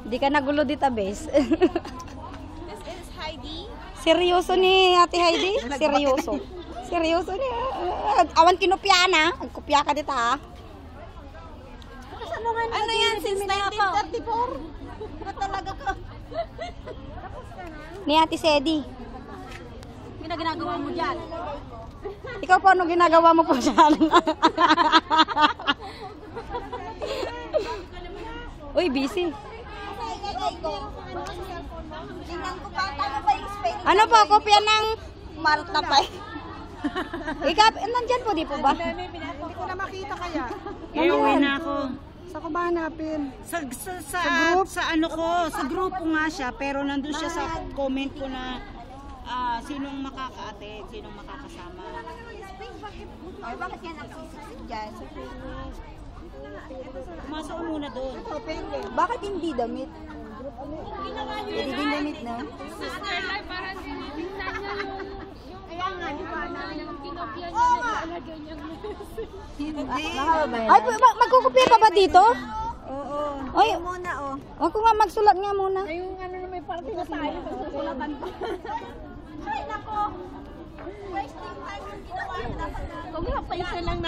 Di ka nagulo dito, bes. This is Heidi. Seryoso ni Ate Heidi? Seryoso. Seryoso ni. Awan kinopya na. Kopya ka dito ha. Ano yan? Since 1934? Na talaga ka. Ni Ate Sedi. Ano ginagawa mo dyan? Ikaw po, ano ginagawa mo po dyan? Uy, busy. Tingnan ko pa, tama ba yung spelling? Ano po, kopya ng... Marta pa. Ikaw, nandyan po, di po ba? Hindi ko na makita kaya. Uwi na ako. Sa ko ba hanapin? Sa ano ko, sa grupo nga siya, pero nandun siya sa comment ko na sinong makaka-attend, sinong makakasama. Ay, bakit yan nagsisisig dyan? Pumasok ko muna doon. Bakit hindi damit? Hindi din damit na. Sister Lai, parang tinitingnan niya yung yung kinopya niya na ilalagay niyang Ay, magkukopya pa ba dito? Oo. Ay, Muna, oh. ako nga magsulat nga muna. yung ano na may party na tayo, magsusulatan pa. Ay, nako. Wasting time yung ginawa. Dapat na. Kung nga pa isa lang